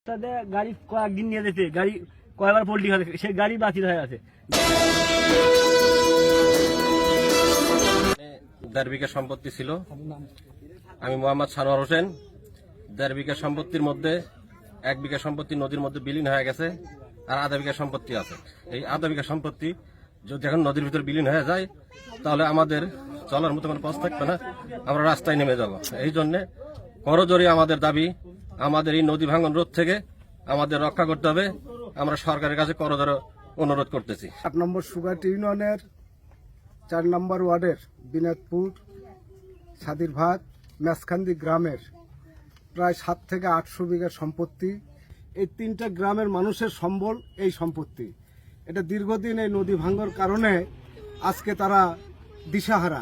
তাদের গাড়ি কয়েকদিন নিয়ে যেতে গাড়ি কয়বার পল্টি হয়ে সে গাড়ি বাতিল হয়ে আছে। 1.5 বিঘা সম্পত্তি ছিল। আমি মোহাম্মদ সানোয়ার হোসেন। 1.5 বিঘা সম্পত্তির মধ্যে 1 বিঘা সম্পত্তি নদীর মধ্যে বিলীন হয়ে গেছে, আর আধা বিঘা সম্পত্তি আছে। এই আধা বিঘা সম্পত্তি যদি এখন নদীর ভিতর বিলীন হয়ে যায় তাহলে আমাদের চলার মতো কোনো পথ থাকবে না, আমরা রাস্তায় নেমে যাব। এই জন্য করজোরে আমাদের দাবি, আমাদের এই নদী ভাঙন রোধ থেকে আমাদের রক্ষা করতে হবে। আমরা সরকারের কাছে করজোরে অনুরোধ করতেছি। 8 নম্বর সুগাট ইউনিয়নের 4 নম্বর ওয়ার্ডের বিনোদপুর সাদিরভাগ মেসখান্দি গ্রামের প্রায় 7 থেকে 800 বিঘা সম্পত্তি। এই 3টা গ্রামের মানুষের সম্বল এই সম্পত্তি। এটা দীর্ঘদিন এই নদী ভাঙার কারণে আজকে তারা দিশাহারা,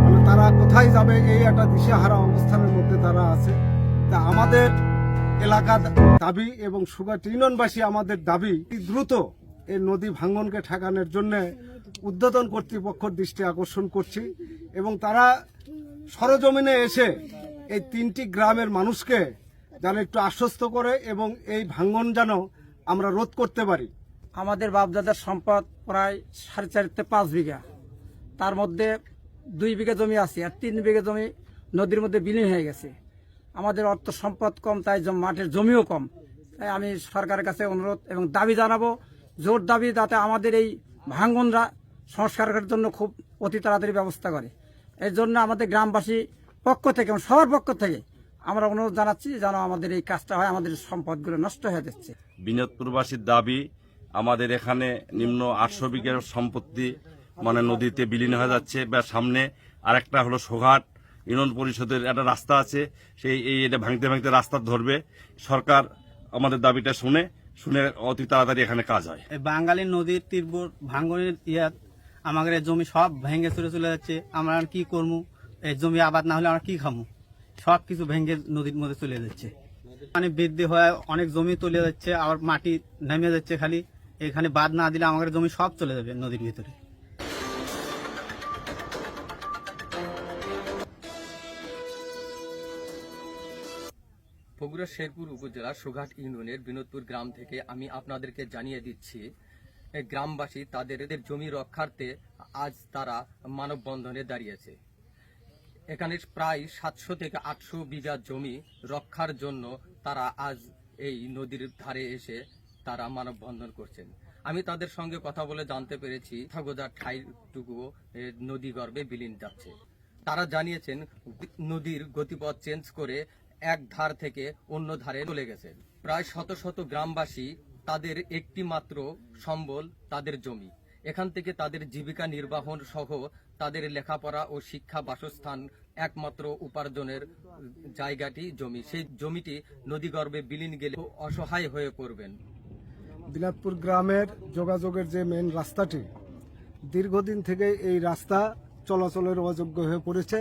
মানে তারা কোথায় যাবে এই একটা দিশাহারা অবস্থানের মধ্যে তারা আছে। তা আমাদের এলাকার দাবি এবং সুগাট ইউনিয়নবাসী আমাদের দাবি দ্রুত এই নদী ভাঙনকে ঠেকানোর জন্য ঊর্ধ্বতন কর্তৃপক্ষের দৃষ্টি আকর্ষণ করছি এবং তারা সরজমিনে এসে এই 3টি গ্রামের মানুষকে যেন একটু আশ্বস্ত করে এবং এই ভাঙন যেন আমরা রোধ করতে পারি। আমাদের বাপদাদার সম্পদ প্রায় 4.5 থেকে 5 বিঘা, তার মধ্যে 2 বিঘা জমি আছে আর 3 বিঘা জমি নদীর মধ্যে বিলীন হয়ে গেছে। আমাদের অর্থ সম্পদ কম, তাই মাঠের জমিও কম। তাই আমি সরকারের কাছে অনুরোধ এবং দাবি জানাবো, জোর দাবি, যাতে আমাদের এই ভাঙনরা সংস্কারের জন্য খুব অতি তাড়াতাড়ি ব্যবস্থা করে। এর জন্য আমাদের গ্রামবাসী পক্ষ থেকে এবং সবার পক্ষ থেকে আমরা অনুরোধ জানাচ্ছি যেন আমাদের এই কাজটা হয়, আমাদের সম্পদগুলো নষ্ট হয়ে যাচ্ছে। বিনোদপুরবাসীর দাবি, আমাদের এখানে নিম্ন 800 বিঘার সম্পত্তি মানে নদীতে বিলীন হয়ে যাচ্ছে। বা সামনে আরেকটা হলো সোঘাট ইউনিয়ন পরিষদের একটা রাস্তা আছে, সেই এটা ভাঙতে ভাঙতে রাস্তা ধরবে। সরকার আমাদের দাবিটা শুনে অতি তাড়াতাড়ি এখানে কাজ হয়। এই বাঙালি নদীর তীব্র ভাঙ্গনের ইয়াত আমাদের জমি সব ভেঙে চলে যাচ্ছে। আমরা আর কি করবো? এই জমি আবাদ না হলে আমরা কি খামু? সব কিছু ভেঙে নদীর মধ্যে চলে যাচ্ছে। মানে বৃদ্ধি হয়ে অনেক জমি চলে যাচ্ছে, আবার মাটি নেমে যাচ্ছে। খালি এখানে বাদ না দিলে আমাদের জমি সব চলে যাবে নদীর ভিতরে। বগুড়া শেরপুর উপজেলা সুঘাট ইউনিয়নের বিনোদপুর গ্রাম থেকে আমি আপনাদেরকে জানিয়ে দিচ্ছি, গ্রামবাসী তাদের জমি রক্ষার্থে আজ তারা মানববন্ধনে দাঁড়িয়েছে। এখানে প্রায় 700 থেকে 800 বিঘা জমি রক্ষার জন্য তারা আজ এই নদীর ধারে এসে তারা মানববন্ধন করছেন। আমি তাদের সঙ্গে কথা বলে জানতে পেরেছি গোজা ঠাইটুকু নদী গর্ভে বিলীন যাচ্ছে। তারা জানিয়েছেন নদীর গতিপথ চেঞ্জ করে এক ধার থেকে অন্য ধারে চলে গেছে। প্রায় শত শত গ্রামবাসী, তাদের একটি মাত্র সম্বল তাদের জমি। এখান থেকে তাদের জীবিকা নির্বাহন সহ তাদের লেখাপড়া ও শিক্ষা, বাসস্থান, একমাত্র উপার্জনের জায়গাটি জমি। সেই জমিটি নদীগর্ভে বিলীন গেলে অসহায় হয়ে পড়বেন। দিনাজপুর গ্রামের যোগাযোগের যে মেন রাস্তাটি, দীর্ঘদিন থেকে এই রাস্তা চলাচলের অযোগ্য হয়ে পড়েছে।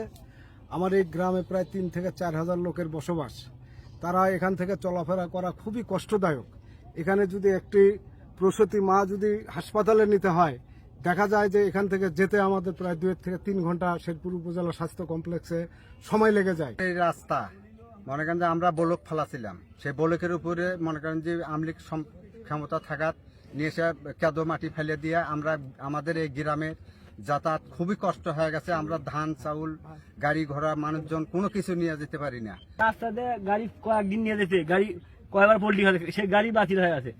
আমার এই গ্রামে প্রায় 3 থেকে 4 হাজার লোকের বসবাস। তারা এখান থেকে চলাফেরা করা খুবই কষ্টদায়ক। এখানে যদি একটি প্রসূতি মা যদি হাসপাতালে নিতে হয়, দেখা যায় যে এখান থেকে যেতে আমাদের প্রায় 2 থেকে 3 ঘন্টা শেরপুর উপজেলা স্বাস্থ্য কমপ্লেক্সে সময় লেগে যায়। এই রাস্তা মনে করেন যে আমরা বলক ফেলাছিলাম, সেই বলকের উপরে মনে করেন যে আমলিক ক্ষমতা থাকাত নিয়ে এসে কাদো মাটি ফেলে দিয়ে আমরা আমাদের এই গ্রামে যাতায়াত খুবই কষ্ট হয়ে গেছে। আমরা ধান চাউল, গাড়ি ঘোড়া, মানুষজন কোনো কিছু নিয়ে যেতে পারি না। রাস্তাতে গাড়ি কয়েকদিন নিয়ে যেতে গাড়ি কয়বার পল্টি হয়ে সে গাড়ি বাতিল হয়ে আছে।